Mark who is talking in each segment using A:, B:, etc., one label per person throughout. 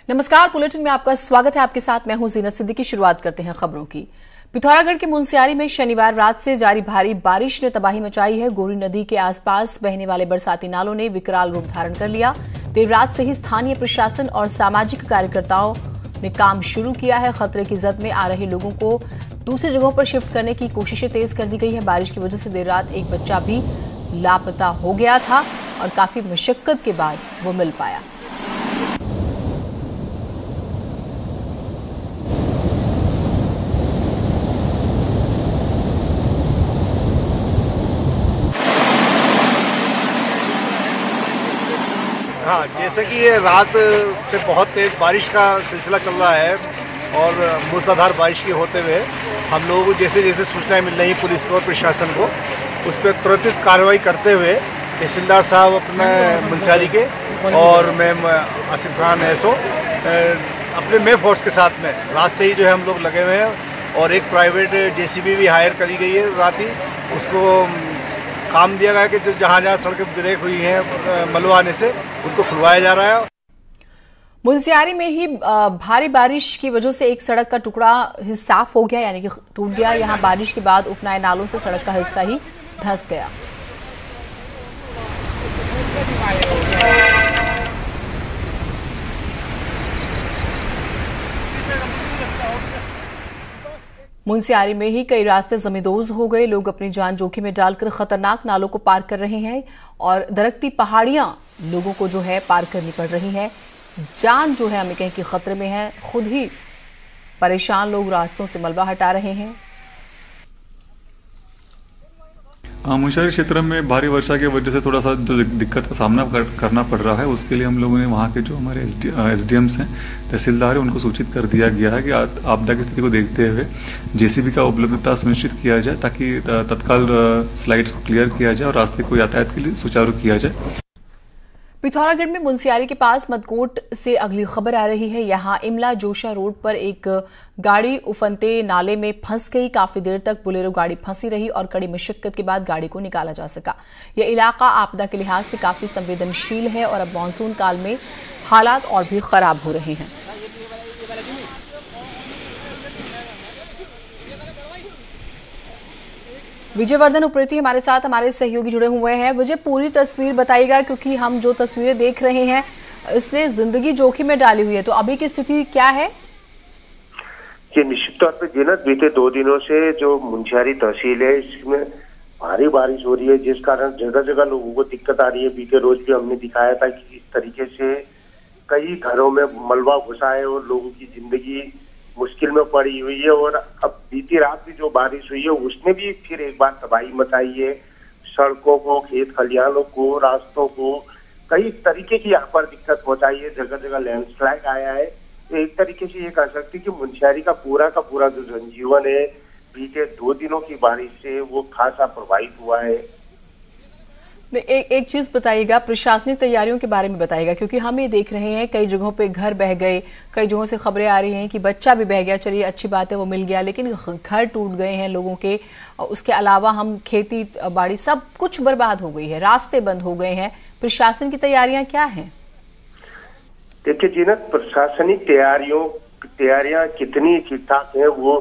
A: नमस्कार, बुलेटिन में आपका स्वागत है। आपके साथ मैं हूं जीनत सिद्दीकी। शुरुआत करते हैं खबरों की। पिथौरागढ़ के मुनस्यारी में शनिवार रात से जारी भारी बारिश ने तबाही मचाई है। गोरी नदी के आसपास बहने वाले बरसाती नालों ने विकराल रूप धारण कर लिया। देर रात से ही स्थानीय प्रशासन और सामाजिक कार्यकर्ताओं ने काम शुरू किया है। खतरे की जद में आ रहे लोगों को दूसरी जगहों पर शिफ्ट करने की कोशिशें तेज कर दी गई है। बारिश की वजह से देर रात एक बच्चा भी लापता हो गया था और काफी मशक्कत के बाद वो मिल पाया।
B: हाँ, जैसे कि ये रात से बहुत तेज़ बारिश का सिलसिला चल रहा है और मूसलाधार बारिश के होते हुए हम लोगों को जैसे जैसे सूचनाएं मिल रही हैं पुलिस को और प्रशासन को, उस पर तुरंत कार्रवाई करते हुए तहसीलदार साहब अपने मुनस्यारी के और मैम आसिफ खान एसओ अपने मे फोर्स के साथ में रात से ही जो है हम लोग लगे हुए हैं और एक प्राइवेट जेसीबी भी हायर करी गई है। रात ही उसको काम दिया गया कि जहाँ जहाँ सड़कें ब्रेक हुई हैं मलबा आने से उनको खुलवाया जा रहा है।
A: मुनस्यारी में ही भारी बारिश की वजह से एक सड़क का टुकड़ा साफ हो गया, यानी कि टूट गया। यहाँ बारिश के बाद उफनाए नालों से सड़क का हिस्सा ही धंस गया। मुनस्यारी में ही कई रास्ते जमींदोज हो गए। लोग अपनी जान जोखिम में डालकर खतरनाक नालों को पार कर रहे हैं और दरकती पहाड़ियां लोगों को जो है पार करनी पड़ रही हैं। जान जो है हमें कहें कि खतरे में है। खुद ही परेशान लोग रास्तों से मलबा हटा रहे हैं।
C: मुनस्यारी क्षेत्र में भारी वर्षा की वजह से थोड़ा सा जो दिक्कत का सामना करना पड़ रहा है, उसके लिए हम लोगों ने वहाँ के जो हमारे एसडीएम्स हैं, तहसीलदार हैं, उनको सूचित कर दिया गया है कि आपदा की स्थिति को देखते हुए जेसीबी का उपलब्धता सुनिश्चित किया जाए ताकि तत्काल स्लाइड्स को क्लियर किया जाए और रास्ते को यातायात के लिए सुचारू किया जाए।
A: पिथौरागढ़ में मुनस्यारी के पास मदकोट से अगली खबर आ रही है। यहाँ इमला जोशा रोड पर एक गाड़ी उफनते नाले में फंस गई। काफी देर तक बोलेरो गाड़ी फंसी रही और कड़ी मशक्कत के बाद गाड़ी को निकाला जा सका। यह इलाका आपदा के लिहाज से काफी संवेदनशील है और अब मानसून काल में हालात और भी खराब हो रहे हैं। विजयवर्धन उप्रेती हमारे साथ हमारे सहयोगी जुड़े हुए हैं। विजय, पूरी तस्वीर बताइएगा क्योंकि हम जो तस्वीरें देख रहे हैं इसने जिंदगी जोखिम में डाली हुई है। तो अभी की स्थिति क्या है?
D: ये निश्चित तौर पे जीनत बीते 2 दिनों से जो मुनस्यारी तहसील है इसमें भारी बारिश हो रही है, जिस कारण जगह जगह लोगों को दिक्कत आ रही है। बीते रोज भी हमने दिखाया था कि इस तरीके से कई घरों में मलबा घुसा है और लोगों की जिंदगी मुश्किल में पड़ी हुई है। और अब बीती रात भी जो बारिश हुई है उसने भी फिर एक बार तबाही मचाई है। सड़कों को, खेत खलिहानों को, रास्तों को कई तरीके की यहाँ पर दिक्कत पहुंचाई है। जगह जगह लैंडस्लाइड आया है। तो एक तरीके से ये कह सकते कि मुनस्यारी का पूरा जो जनजीवन है बीते 2 दिनों की बारिश से वो खासा प्रभावित हुआ है।
A: एक चीज बताइएगा, प्रशासनिक तैयारियों के बारे में बताइएगा, क्योंकि हम ये देख रहे हैं कई जगहों पे घर बह गए, कई जगहों से खबरें आ रही हैं कि बच्चा भी बह गया। चलिए अच्छी बात है वो मिल गया, लेकिन घर टूट गए हैं लोगों के। उसके अलावा हम खेती बाड़ी सब कुछ बर्बाद हो गई है, रास्ते बंद हो गए हैं। प्रशासन की तैयारियां क्या हैं?
D: देखिए जीनत, प्रशासनिक तैयारियां कितनी ठीक ठाक है वो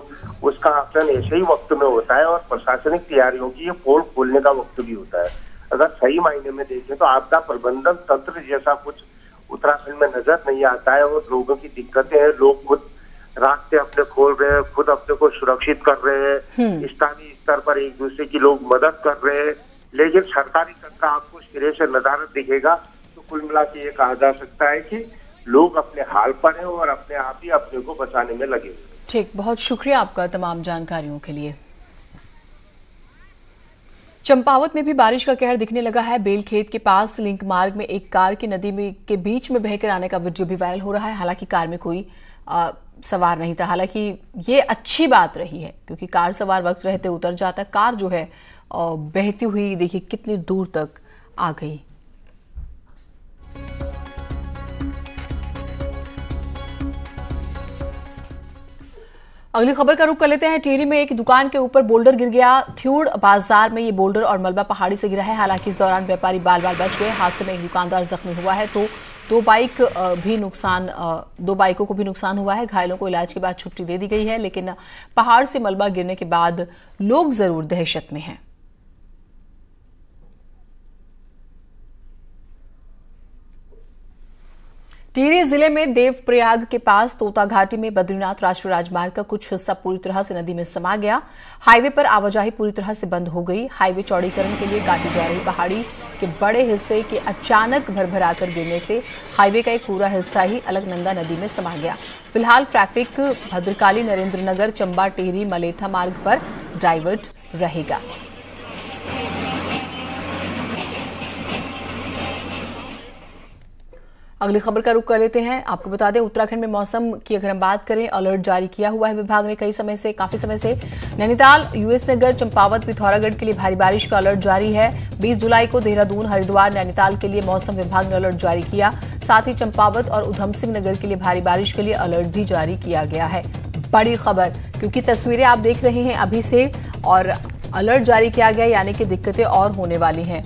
D: उसका आकलन ऐसे ही वक्त में होता है और प्रशासनिक तैयारियों की ये पोल खोलने का वक्त भी होता है। अगर सही मायने में देखें तो आपदा प्रबंधन तंत्र जैसा कुछ उत्तराखंड में नजर नहीं आता है और लोगों की दिक्कतें हैं। लोग खुद रास्ते अपने खोल रहे हैं, खुद अपने को सुरक्षित कर रहे हैं, स्थानीय स्तर पर एक दूसरे की लोग मदद कर रहे हैं। लेकिन सरकारी तंत्र का आपको सिरे से नजारत दिखेगा तो कुल मिला के ये कहा जा सकता है कि लोग अपने हाल पर हैं और अपने आप ही अपने को बचाने में लगे।
A: ठीक, बहुत शुक्रिया आपका तमाम जानकारियों के लिए। चंपावत में भी बारिश का कहर दिखने लगा है। बेलखेत के पास लिंक मार्ग में एक कार की नदी में के बीच में बहकर आने का वीडियो भी वायरल हो रहा है। हालांकि कार में कोई सवार नहीं था। हालांकि ये अच्छी बात रही है क्योंकि कार सवार वक्त रहते उतर जाता। कार जो है बहती हुई देखिए कितनी दूर तक आ गई। अगली खबर का रुख कर लेते हैं। टिहरी में एक दुकान के ऊपर बोल्डर गिर गया। थ्यूड़ बाजार में ये बोल्डर और मलबा पहाड़ी से गिरा है। हालांकि इस दौरान व्यापारी बाल बाल बच गए। हादसे में एक दुकानदार जख्मी हुआ है तो दो बाइकों को भी नुकसान हुआ है। घायलों को इलाज के बाद छुट्टी दे दी गई है, लेकिन पहाड़ से मलबा गिरने के बाद लोग जरूर दहशत में हैं। टिहरी जिले में देवप्रयाग के पास तोता घाटी में बद्रीनाथ राष्ट्रीय राजमार्ग का कुछ हिस्सा पूरी तरह से नदी में समा गया। हाईवे पर आवाजाही पूरी तरह से बंद हो गई। हाईवे चौड़ीकरण के लिए काटी जा रही पहाड़ी के बड़े हिस्से के अचानक भरभराकर गिरने से हाईवे का एक पूरा हिस्सा ही अलकनंदा नदी में समा गया। फिलहाल ट्रैफिक भद्रकाली, नरेंद्रनगर, चंबा, टिहरी, मलेथा मार्ग पर डाइवर्ट रहेगा। अगली खबर का रुख कर लेते हैं। आपको बता दें, उत्तराखंड में मौसम की अगर हम बात करें, अलर्ट जारी किया हुआ है विभाग ने काफी समय से। नैनीताल, यूएस नगर, चंपावत, पिथौरागढ़ के लिए भारी बारिश का अलर्ट जारी है। 20 जुलाई को देहरादून, हरिद्वार, नैनीताल के लिए मौसम विभाग ने अलर्ट जारी किया। साथ ही चंपावत और उधम सिंह नगर के लिए भारी बारिश के लिए अलर्ट भी जारी किया गया है। बड़ी खबर, क्योंकि तस्वीरें आप देख रहे हैं अभी से और अलर्ट जारी किया गया, यानी कि दिक्कतें और होने वाली हैं।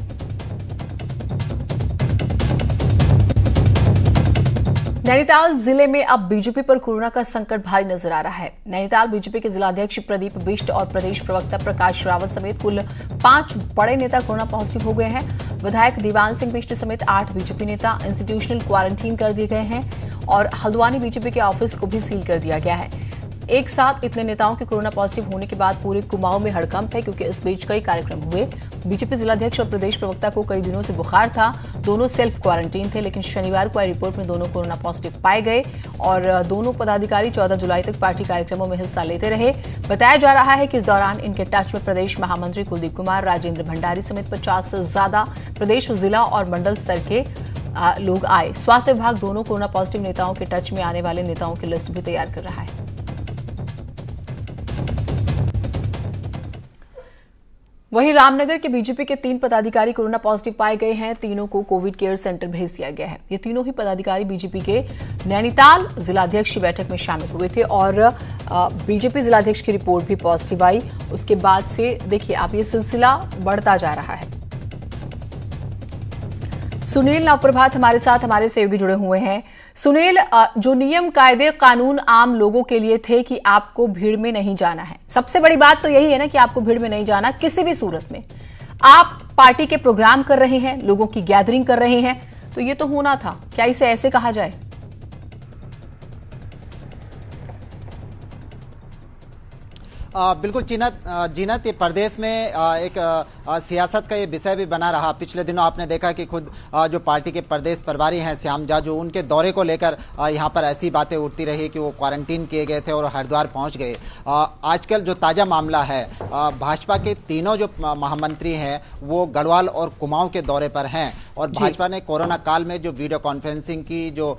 A: नैनीताल जिले में अब बीजेपी पर कोरोना का संकट भारी नजर आ रहा है। नैनीताल बीजेपी के जिलाध्यक्ष प्रदीप बिष्ट और प्रदेश प्रवक्ता प्रकाश रावत समेत कुल 5 बड़े नेता कोरोना पॉजिटिव हो गए हैं। विधायक दीवान सिंह बिष्ट समेत 8 बीजेपी नेता इंस्टीट्यूशनल क्वारंटीन कर दिए गए हैं और हल्द्वानी बीजेपी के ऑफिस को भी सील कर दिया गया है। एक साथ इतने नेताओं के कोरोना पॉजिटिव होने के बाद पूरे कुमाऊं में हड़कंप है, क्योंकि इस बीच कई कार्यक्रम हुए। बीजेपी जिलाध्यक्ष और प्रदेश प्रवक्ता को कई दिनों से बुखार था। दोनों सेल्फ क्वारंटीन थे, लेकिन शनिवार को आई रिपोर्ट में दोनों कोरोना पॉजिटिव पाए गए और दोनों पदाधिकारी 14 जुलाई तक पार्टी कार्यक्रमों में हिस्सा लेते रहे। बताया जा रहा है कि इस दौरान इनके टच में प्रदेश महामंत्री कुलदीप कुमार, राजेंद्र भंडारी समेत 50 से ज्यादा प्रदेश, जिला और मंडल स्तर के लोग आए। स्वास्थ्य विभाग दोनों कोरोना पॉजिटिव नेताओं के टच में आने वाले नेताओं की लिस्ट भी तैयार कर रहा है। वहीं रामनगर के बीजेपी के 3 पदाधिकारी कोरोना पॉजिटिव पाए गए हैं। तीनों को कोविड केयर सेंटर भेज दिया गया है। ये तीनों ही पदाधिकारी बीजेपी के नैनीताल जिलाध्यक्ष की बैठक में शामिल हुए थे और बीजेपी जिलाध्यक्ष की रिपोर्ट भी पॉजिटिव आई। उसके बाद से देखिए आप, ये सिलसिला बढ़ता जा रहा है। सुनील नवप्रभात हमारे साथ हमारे सहयोगी जुड़े हुए हैं। सुनील, जो नियम, कायदे, कानून आम लोगों के लिए थे कि आपको भीड़ में नहीं जाना है, सबसे बड़ी बात तो यही है ना कि आपको भीड़ में नहीं जाना किसी भी सूरत में। आप पार्टी के प्रोग्राम कर रहे हैं, लोगों की गैदरिंग कर रहे हैं, तो ये तो होना था। क्या इसे ऐसे कहा जाए?
E: बिल्कुल जीनत, ये प्रदेश में एक सियासत का ये विषय भी बना रहा। पिछले दिनों आपने देखा कि खुद जो पार्टी के प्रदेश प्रभारी हैं श्याम जाजू, उनके दौरे को लेकर यहाँ पर ऐसी बातें उठती रही कि वो क्वारंटीन किए गए थे और हरिद्वार पहुँच गए। आजकल जो ताज़ा मामला है, भाजपा के तीनों जो महामंत्री हैं वो गढ़वाल और कुमाऊं के दौरे पर हैं और भाजपा ने कोरोना काल में जो वीडियो कॉन्फ्रेंसिंग की, जो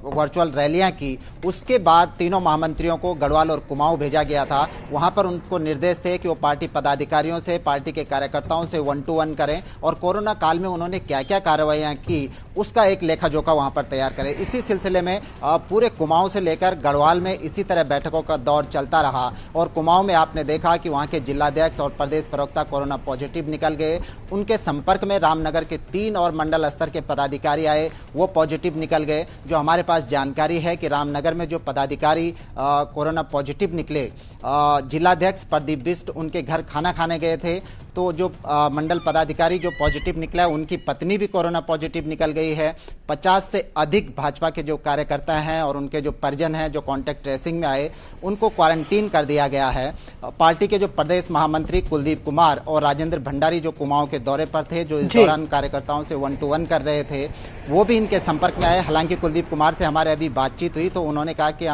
E: वर्चुअल रैलियां की, उसके बाद तीनों महामंत्रियों को गढ़वाल और कुमाऊं भेजा गया था। वहां पर उनको निर्देश थे कि वो पार्टी पदाधिकारियों से, पार्टी के कार्यकर्ताओं से 1-to-1 करें और कोरोना काल में उन्होंने क्या क्या कार्रवाइयां की उसका एक लेखा जोखा वहां पर तैयार करें। इसी सिलसिले में पूरे कुमाऊं से लेकर गढ़वाल में इसी तरह बैठकों का दौर चलता रहा और कुमाऊं में आपने देखा कि वहां के जिलाध्यक्ष और प्रदेश प्रवक्ता कोरोना पॉजिटिव निकल गए। उनके संपर्क में रामनगर के 3 और मंडल स्तर के पदाधिकारी आए, वो पॉजिटिव निकल गए। जो हमारे पास जानकारी है कि रामनगर में जो पदाधिकारी कोरोना पॉजिटिव निकले, जिलाध्यक्ष प्रदीप बिष्ट उनके घर खाना खाने गए थे, तो जो मंडल पदाधिकारी जो पॉजिटिव निकला है उनकी पत्नी भी कोरोना पॉजिटिव निकल गई है। 50 से अधिक भाजपा के जो कार्यकर्ता हैं और उनके जो परिजन हैं जो कॉन्टैक्ट ट्रेसिंग में आए, उनको क्वारंटीन कर दिया गया है। पार्टी के जो प्रदेश महामंत्री कुलदीप कुमार और राजेंद्र भंडारी जो कुमाऊं के दौरे पर थे, जो इस दौरान कार्यकर्ताओं से 1-to-1 कर रहे थे, वो भी इनके संपर्क में आए। हालांकि कुलदीप कुमार से हमारे अभी बातचीत हुई तो उन्होंने कहा कि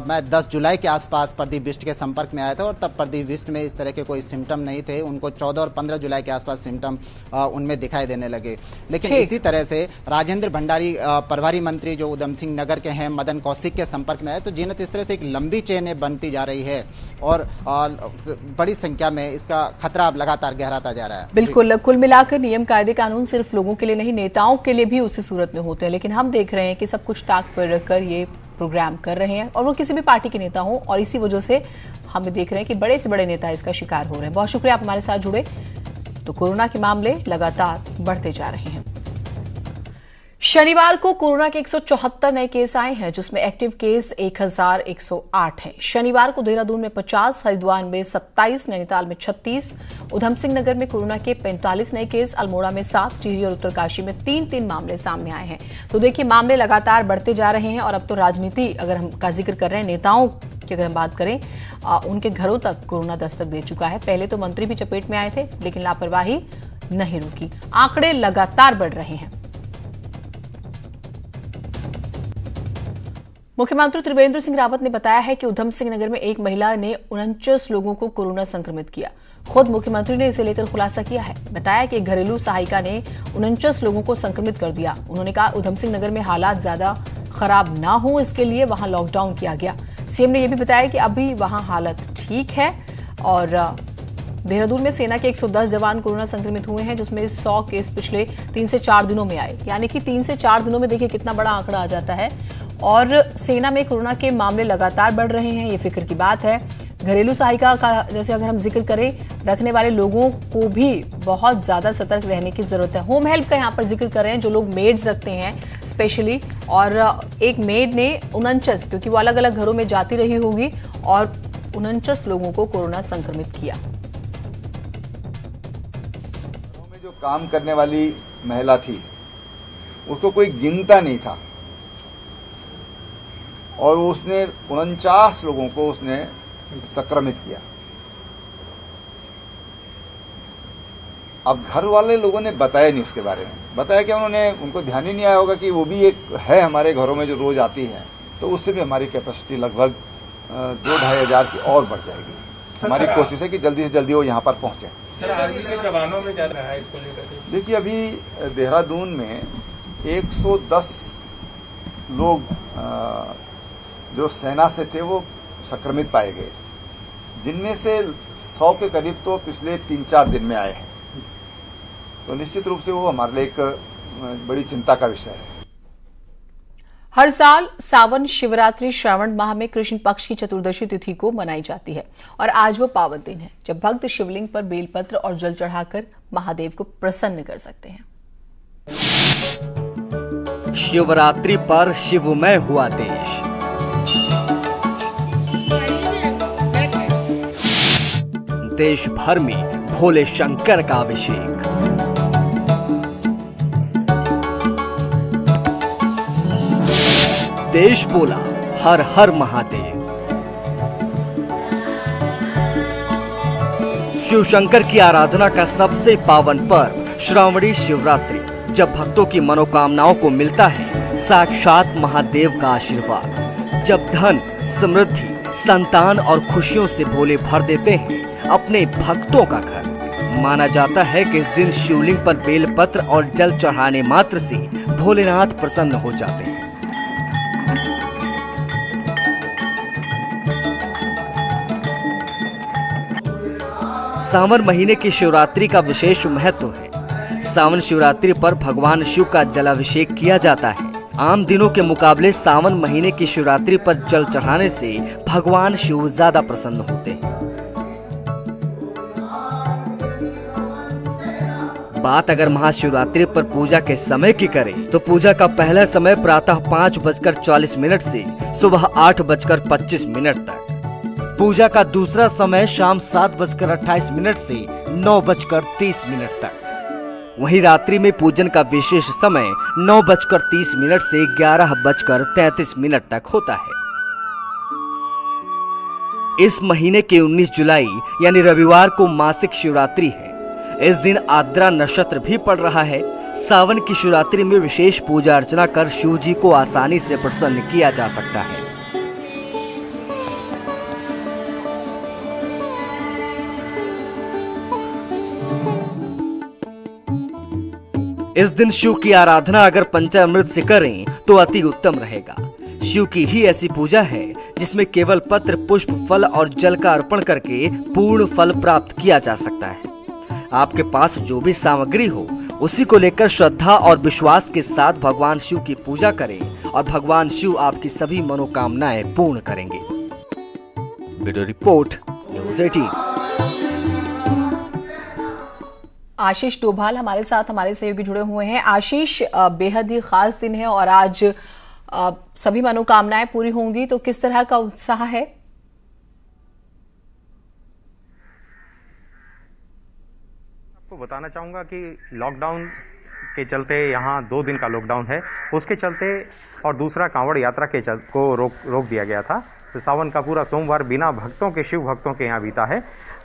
E: मैं 10 जुलाई के आसपास प्रदीप बिष्ट के संपर्क में आया था और तब प्रदीप बिष्ट में इस तरह के कोई सिम्टम नहीं थे। उनको 14 और 15 जुलाई के आसपास सिम्टम उनमें दिखाई देने लगे। लेकिन इसी तरह से राजेंद्र भंडारी प्रभारी मंत्री जो उधम सिंह नगर के हैं, मदन कौशिक के संपर्क में आए। तो जीनत, इस तरह से एक लंबी चेन बनती जा रही है और बड़ी संख्या में इसका खतरा लगातार गहराता जा रहा है।
A: बिल्कुल, कुल मिलाकर नियम, कायदे, कानून सिर्फ लोगों के लिए नहीं, नेताओं के लिए भी उसी सूरत में होते हैं। लेकिन हम देख रहे हैं कि सब कुछ ताक पर रखकर ये प्रोग्राम कर रहे हैं और वो किसी भी पार्टी के नेता हों, और इसी वजह से हम देख रहे हैं कि बड़े से बड़े नेता इसका शिकार हो रहे हैं। बहुत शुक्रिया आप हमारे साथ जुड़े। तो कोरोना के मामले लगातार बढ़ते जा रहे हैं। शनिवार को कोरोना के 174 नए केस आए हैं, जिसमें एक्टिव केस 1108 हैं। शनिवार को देहरादून में 50, हरिद्वार में 27, नैनीताल में 36, उधम सिंह नगर में कोरोना के 45 नए केस, अल्मोड़ा में 7, टिहरी और उत्तरकाशी में 3 मामले सामने आए हैं। तो देखिए, मामले लगातार बढ़ते जा रहे हैं और अब तो राजनीति अगर हम का जिक्र कर रहे हैं, नेताओं की अगर हम बात करें, उनके घरों तक कोरोना दस्तक दे चुका है। पहले तो मंत्री भी चपेट में आए थे, लेकिन लापरवाही नहीं रुकी। आंकड़े लगातार बढ़ रहे हैं। मुख्यमंत्री त्रिवेंद्र सिंह रावत ने बताया है कि उधम सिंह नगर में एक महिला ने 49 लोगों को कोरोना संक्रमित किया। खुद मुख्यमंत्री ने इसे लेकर खुलासा किया है। बताया कि घरेलू सहायिका ने 49 लोगों को संक्रमित कर दिया। उन्होंने कहा उधम सिंह नगर में हालात ज्यादा खराब ना हो, इसके लिए वहां लॉकडाउन किया गया। सीएम ने यह भी बताया कि अभी वहां हालत ठीक है। और देहरादून में सेना के 110 जवान कोरोना संक्रमित हुए हैं, जिसमें 100 केस पिछले 3 से 4 दिनों में आए। यानी कि 3 से 4 दिनों में देखिए कितना बड़ा आंकड़ा आ जाता है। और सेना में कोरोना के मामले लगातार बढ़ रहे हैं, ये फिक्र की बात है। घरेलू सहायिका का जैसे अगर हम जिक्र करें, रखने वाले लोगों को भी बहुत ज्यादा सतर्क रहने की जरूरत है। होम हेल्प का यहाँ पर जिक्र कर रहे हैं, जो लोग मेड्स रखते हैं स्पेशली, और एक मेड ने 49, क्योंकि वो अलग अलग घरों में जाती रही होगी, और 49 लोगों को कोरोना संक्रमित किया।
F: घरों में जो काम करने वाली महिला थी, उसको कोई गिनता नहीं था, और उसने 49 लोगों को उसने संक्रमित किया। अब घर वाले लोगों ने बताया नहीं उसके बारे में, बताया कि उनको ध्यान ही नहीं आया होगा कि वो भी एक है हमारे घरों में जो रोज आती है, तो उससे भी हमारी कैपेसिटी लगभग 2-2.5 हजार की और बढ़ जाएगी। हमारी कोशिश है कि जल्दी से जल्दी वो यहाँ पर पहुंचे।
G: सर, आर्मी के जवानों में ज्यादा है इसको लेकर।
F: देखिए, अभी देहरादून में 110 लोग जो सेना से थे वो संक्रमित पाए गए, जिनमें से 100 के करीब तो पिछले 3-4 दिन में आए हैं। तो निश्चित रूप से वो हमारे लिए एक बड़ी चिंता का विषय है।
A: हर साल सावन शिवरात्रि श्रावण माह में कृष्ण पक्ष की चतुर्दशी तिथि को मनाई जाती है, और आज वो पावन दिन है जब भक्त शिवलिंग पर बेलपत्र और जल चढ़ाकर महादेव को प्रसन्न कर सकते हैं।
H: शिवरात्रि पर शिवमय हुआ देश, देश भर में भोले शंकर का अभिषेक। देश बोला हर हर महादेव। शिव शंकर की आराधना का सबसे पावन पर्व श्रावणी शिवरात्रि, जब भक्तों की मनोकामनाओं को मिलता है साक्षात महादेव का आशीर्वाद। जब धन, समृद्धि, संतान और खुशियों से भोले भर देते हैं अपने भक्तों का घर। माना जाता है कि इस दिन शिवलिंग पर बेलपत्र और जल चढ़ाने मात्र से भोलेनाथ प्रसन्न हो जाते हैं। सावन महीने की शिवरात्रि का विशेष महत्व है। सावन शिवरात्रि पर भगवान शिव का जलाभिषेक किया जाता है। आम दिनों के मुकाबले सावन महीने की शिवरात्रि पर जल चढ़ाने से भगवान शिव ज्यादा प्रसन्न होते हैं। बात अगर महाशिवरात्रि पर पूजा के समय की करें, तो पूजा का पहला समय प्रातः 5:40 से सुबह 8:25 तक। पूजा का दूसरा समय शाम 7:28 से 9:30 तक। वहीं रात्रि में पूजन का विशेष समय 9:30 से 11:33 तक होता है। इस महीने के 19 जुलाई यानी रविवार को मासिक शिवरात्रि है। इस दिन आद्रा नक्षत्र भी पड़ रहा है। सावन की शिवरात्रि में विशेष पूजा अर्चना कर शिव जी को आसानी से प्रसन्न किया जा सकता है। इस दिन शिव की आराधना अगर पंचामृत से करें तो अति उत्तम रहेगा। शिव की ही ऐसी पूजा है जिसमें केवल पत्र, पुष्प, फल और जल का अर्पण करके पूर्ण फल प्राप्त किया जा सकता है। आपके पास जो भी सामग्री हो उसी को लेकर श्रद्धा और विश्वास के साथ भगवान शिव की पूजा करें और भगवान शिव आपकी सभी मनोकामनाएं पूर्ण करेंगे। Video report news 18।
A: आशीष डोभाल हमारे साथ हमारे सहयोगी जुड़े हुए हैं। आशीष, बेहद ही खास दिन है और आज सभी मनोकामनाएं पूरी होंगी, तो किस तरह का उत्साह है?
I: आपको बताना चाहूंगा कि लॉकडाउन के चलते यहाँ 2 दिन का लॉकडाउन है, उसके चलते और दूसरा कांवड़ यात्रा के को रोक दिया गया था। तो सावन का पूरा सोमवार बिना भक्तों के, शिव भक्तों के यहाँ बीता है।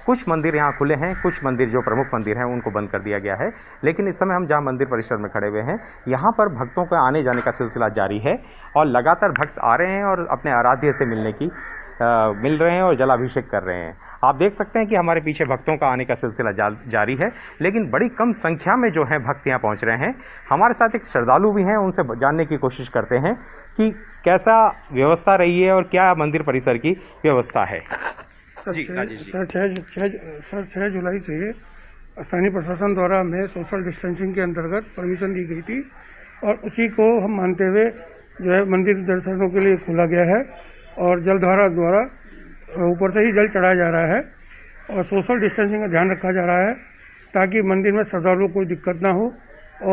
I: कुछ मंदिर यहाँ खुले हैं, कुछ मंदिर जो प्रमुख मंदिर हैं उनको बंद कर दिया गया है, लेकिन इस समय हम जहाँ मंदिर परिसर में खड़े हुए हैं यहाँ पर भक्तों का आने जाने का सिलसिला जारी है और लगातार भक्त आ रहे हैं और अपने आराध्य से मिल रहे हैं और जलाभिषेक कर रहे हैं। आप देख सकते हैं कि हमारे पीछे भक्तों का आने का सिलसिला जारी है, लेकिन बड़ी कम संख्या में जो है भक्त यहाँ पहुँच रहे हैं। हमारे साथ एक श्रद्धालु भी हैं, उनसे जानने की कोशिश करते हैं कि कैसा व्यवस्था रही है और क्या मंदिर परिसर की व्यवस्था है।
J: सर 6 जुलाई से स्थानीय प्रशासन द्वारा हमें सोशल डिस्टेंसिंग के अंतर्गत परमिशन दी गई थी और उसी को हम मानते हुए जो है मंदिर दर्शनों के लिए खोला गया है और जलधारा द्वारा ऊपर से ही जल चढ़ाया जा रहा है और सोशल डिस्टेंसिंग का ध्यान रखा जा रहा है ताकि मंदिर में श्रद्धालुओं को कोई दिक्कत ना हो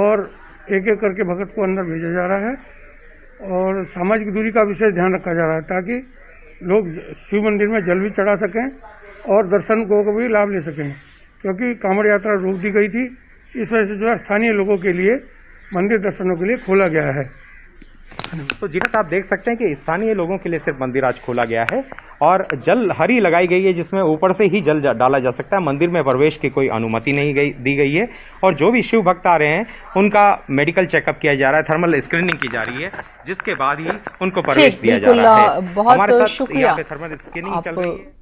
J: और एक एक करके भगत को अंदर भेजा जा रहा है और सामाजिक दूरी का विशेष ध्यान रखा जा रहा है ताकि लोग शिव मंदिर में जल भी चढ़ा सकें और दर्शन को भी लाभ ले सकें, क्योंकि कांवड़ यात्रा रोक दी गई थी। इस वजह से जो है स्थानीय लोगों के लिए मंदिर दर्शनों के लिए खोला गया है।
I: तो जीनत आप देख सकते हैं कि स्थानीय लोगों के लिए सिर्फ मंदिर आज खोला गया है और जल हरी लगाई गई है जिसमें ऊपर से ही जल डाला जा सकता है। मंदिर में प्रवेश की कोई अनुमति नहीं दी गई है और जो भी शिव भक्त आ रहे हैं उनका मेडिकल चेकअप किया जा रहा है, थर्मल स्क्रीनिंग की जा रही है, जिसके बाद ही उनको प्रवेश दिया जा रहा है।
A: बहुत शुक्रिया।
I: थर्मल स्क्रीनिंग चल रही है।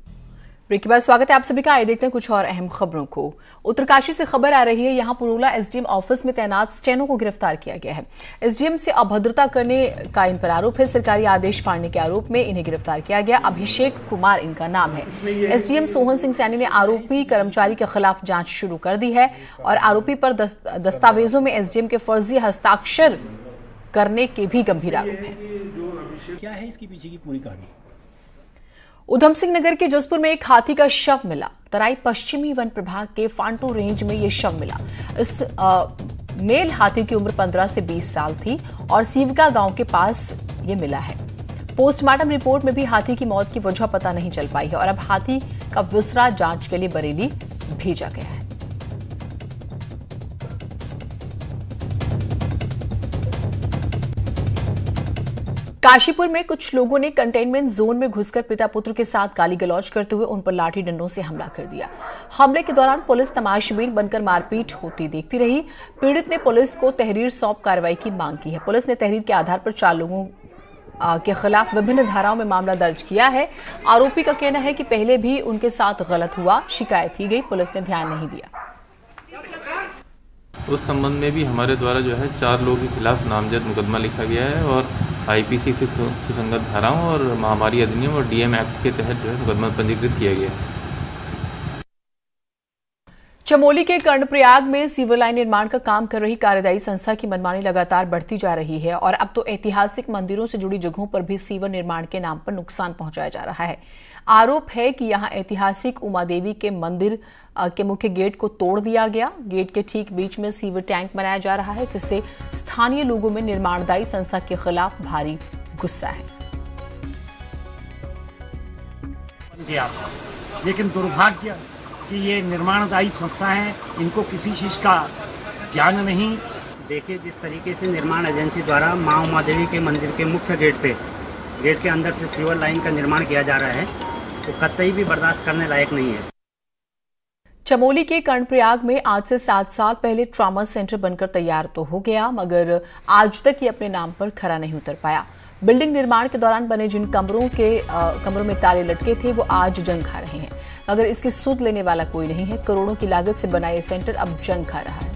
A: ब्रेक के बाद स्वागत है आप सभी का। आइए देखते हैं कुछ और अहम खबरों को। उत्तरकाशी से खबर आ रही है, यहां पुरोला एसडीएम ऑफिस में तैनात स्टेनो को गिरफ्तार किया गया है। एसडीएम से अभद्रता करने का इन पर आरोप है। सरकारी आदेश फाड़ने के आरोप में इन्हें गिरफ्तार किया गया। अभिषेक कुमार इनका नाम है। एसडीएम सोहन सिंह सैनी ने आरोपी कर्मचारी के खिलाफ जांच शुरू कर दी है और आरोपी पर दस्तावेजों में एसडीएम के फर्जी हस्ताक्षर करने के भी गंभीर आरोप है।
K: क्या है इसके पीछे की पूरी कहानी?
A: उधम सिंह नगर के जसपुर में एक हाथी का शव मिला। तराई पश्चिमी वन प्रभाग के फांटू रेंज में यह शव मिला। इस मेल हाथी की उम्र 15 से 20 साल थी और सीवका गांव के पास ये मिला है। पोस्टमार्टम रिपोर्ट में भी हाथी की मौत की वजह पता नहीं चल पाई है और अब हाथी का विसरा जांच के लिए बरेली भेजा गया है। काशीपुर में कुछ लोगों ने कंटेनमेंट जोन में घुसकर पिता पुत्र के साथ गाली गलौज करते हुए उन पर लाठी डंडों से हमला कर दिया। हमले के दौरान पुलिस तमाशबीन बनकर मारपीट होती देखती रही। पीड़ित ने पुलिस को तहरीर सौंप कार्रवाई की मांग की है। पुलिस ने तहरीर के आधार पर 4 लोगों के खिलाफ विभिन्न धाराओं में मामला दर्ज किया है। आरोपी का कहना है कि पहले भी उनके साथ गलत हुआ, शिकायत की गई, पुलिस ने ध्यान नहीं दिया।
L: उस संबंध में भी हमारे द्वारा जो है 4 लोगों के खिलाफ नामजद मुकदमा लिखा गया है और आईपीसी से सुसंगत धाराओं और महामारी अधिनियम और डीएम एक्ट के तहत जो है मुकदमा पंजीकृत किया गया है।
A: चमोली के कर्णप्रयाग में सीवर लाइन निर्माण का काम कर रही कार्यदायी संस्था की मनमानी लगातार बढ़ती जा रही है और अब तो ऐतिहासिक मंदिरों से जुड़ी जगहों पर भी सीवर निर्माण के नाम पर नुकसान पहुंचाया जा रहा है। आरोप है कि यहां ऐतिहासिक उमा देवी के मंदिर के मुख्य गेट को तोड़ दिया गया। गेट के ठीक बीच में सीवर टैंक बनाया जा रहा है, जिससे स्थानीय लोगों में निर्माणदायी संस्था के खिलाफ भारी गुस्सा है।
K: लेकिन दुर्भाग्य कि ये निर्माणदायी संस्था है, इनको किसी चीज का ज्ञान नहीं।
M: देखिए, जिस तरीके से निर्माण एजेंसी द्वारा मां उमा देवी के मंदिर के मुख्य गेट के अंदर से सीवर लाइन का निर्माण किया जा रहा है, तो कतई भी बर्दाश्त करने लायक नहीं है।
A: चमोली के कर्णप्रयाग में आज से 7 साल पहले ट्रॉमा सेंटर बनकर तैयार तो हो गया, मगर आज तक ये अपने नाम पर खरा नहीं उतर पाया। बिल्डिंग निर्माण के दौरान बने जिन कमरों में ताले लटके थे, वो आज जंग खा रहे हैं, मगर इसकी सुध लेने वाला कोई नहीं है। करोड़ों की लागत से बना ये सेंटर अब जंग खा रहा है।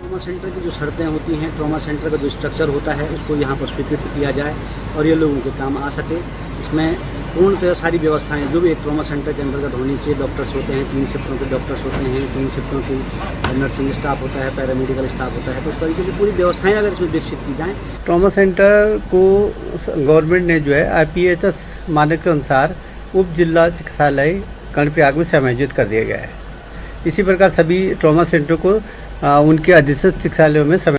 M: ट्रॉमा सेंटर की जो शर्तें होती हैं, ट्रॉमा सेंटर का जो स्ट्रक्चर होता है, उसको यहाँ पर स्वीकृत किया जाए और ये लोगों के काम आ सके। इसमें पूर्णतः सारी व्यवस्थाएं जो भी एक ट्रॉमा सेंटर के अंतर्गत होनी चाहिए, डॉक्टर्स होते हैं, 3 शिफ्टों के डॉक्टर्स होते हैं, 3 शिफ्टों की नर्सिंग स्टाफ होता है, पैरामेडिकल स्टाफ होता है, तो उस तरीके से पूरी व्यवस्थाएं अगर इसमें विकसित की जाएँ।
N: ट्रॉमा सेंटर को गवर्नमेंट ने जो है IPHS मानक के अनुसार उप जिला चिकित्सालय कर्णप्रयाग में समायोजित कर दिया गया है। इसी प्रकार सभी ट्रॉमा सेंटर को उनके अधिकृत चिकित्सालयों में समय।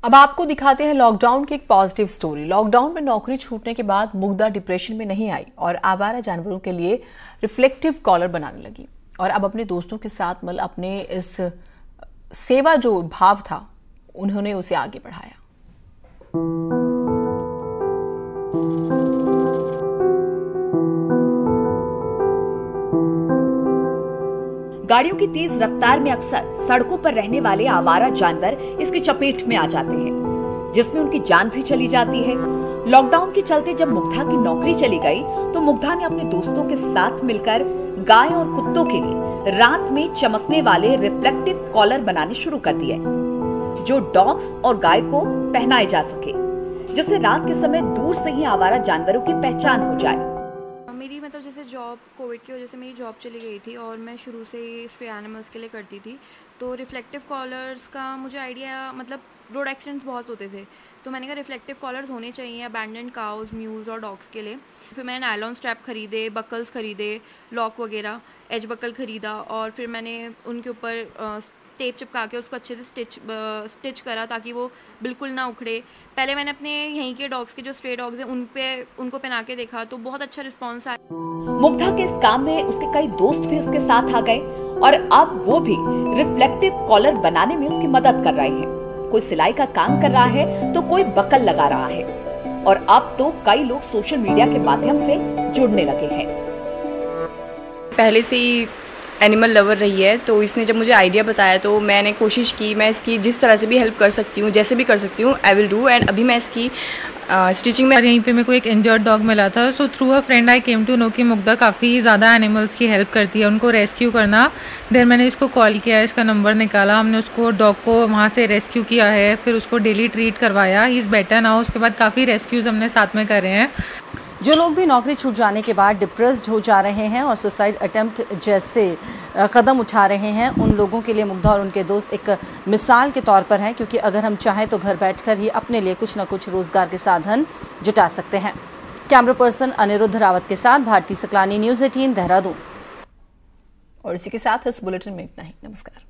A: अब आपको दिखाते हैं लॉकडाउन की एक पॉजिटिव स्टोरी। लॉकडाउन में नौकरी छूटने के बाद मुग्धा डिप्रेशन में नहीं आई और आवारा जानवरों के लिए रिफ्लेक्टिव कॉलर बनाने लगी और अब अपने दोस्तों के साथ मिल अपने इस सेवा जो भाव था उन्होंने उसे आगे बढ़ाया।
O: गाड़ियों की तेज रफ्तार में अक्सर सड़कों पर रहने वाले आवारा जानवर इसकी चपेट में आ जाते हैं, जिसमें उनकी जान भी चली जाती है। लॉकडाउन के चलते जब मुग्धा की नौकरी चली गई तो मुग्धा ने अपने दोस्तों के साथ मिलकर गाय और कुत्तों के लिए रात में चमकने वाले रिफ्लेक्टिव कॉलर बनाने शुरू कर दिए, जो डॉग्स और गाय को पहनाए जा सके, जिससे रात के समय दूर से ही आवारा जानवरों की पहचान हो जाए।
P: मेरी मतलब जैसे जॉब कोविड की वजह से मेरी जॉब चली गई थी और मैं शुरू से स्ट्रे एनिमल्स के लिए करती थी, तो रिफ्लेक्टिव कॉलर्स का मुझे आइडिया, मतलब रोड एक्सीडेंट्स बहुत होते थे तो मैंने कहा रिफ्लेक्टिव कॉलर्स होने चाहिए अबैंडन्ड काउज, म्यूज़ और डॉग्स के लिए। फिर मैंने नायलॉन स्ट्रैप खरीदे, बकल्स खरीदे, लॉक वगैरह, एज बकल ख़रीदा और फिर मैंने उनके ऊपर टेप चिपका के उसको अच्छे से स्टिच करा ताकि वो बिल्कुल ना उखड़े। पहले मैंने अपने यहीं के डॉग्स के जो स्ट्रे डॉग्स हैं उनको पहना के देखा तो बहुत अच्छा रिस्पांस आया।
O: मुग्धा के इस काम में उसके कई दोस्त भी उसके साथ आ गए और अब वो भी रिफ्लेक्टिव कॉलर बनाने में उसकी मदद कर रहे हैं। कोई सिलाई का काम कर रहा है तो कोई बकल लगा रहा है और अब तो कई लोग सोशल मीडिया के माध्यम से जुड़ने लगे हैं।
Q: पहले से ही एनिमल लवर रही है तो इसने जब मुझे आइडिया बताया तो मैंने कोशिश की मैं इसकी जिस तरह से भी हेल्प कर सकती हूँ, जैसे भी कर सकती हूँ, आई विल डू। एंड अभी मैं इसकी स्टिचिंग में।
R: यहीं पे मेरे को एक इंजर्ड डॉग मिला था, so through a friend I came to know कि मुग्धा काफ़ी ज़्यादा एनिमल्स की हेल्प करती है, उनको रेस्क्यू करना। देन मैंने इसको कॉल किया, इसका नंबर निकाला, हमने उसको डॉग को वहाँ से रेस्क्यू किया है, फिर उसको डेली ट्रीट करवाया, ही इज़ बेटर नाउ। उसके बाद काफ़ी रेस्क्यूज़ हमने साथ में करे हैं।
S: जो लोग भी नौकरी छूट जाने के बाद डिप्रेस्ड हो जा रहे हैं और सुसाइड अटेम्प्ट जैसे कदम उठा रहे हैं, उन लोगों के लिए मुग्धा और उनके दोस्त एक मिसाल के तौर पर हैं, क्योंकि अगर हम चाहें तो घर बैठकर ही अपने लिए कुछ न कुछ रोजगार के साधन जुटा सकते हैं। कैमरा पर्सन अनिरुद्ध रावत के साथ भारती सकलानी, न्यूज़ 18 देहरादून।
A: और इसी के साथ इस बुलेटिन में इतना ही। नमस्कार।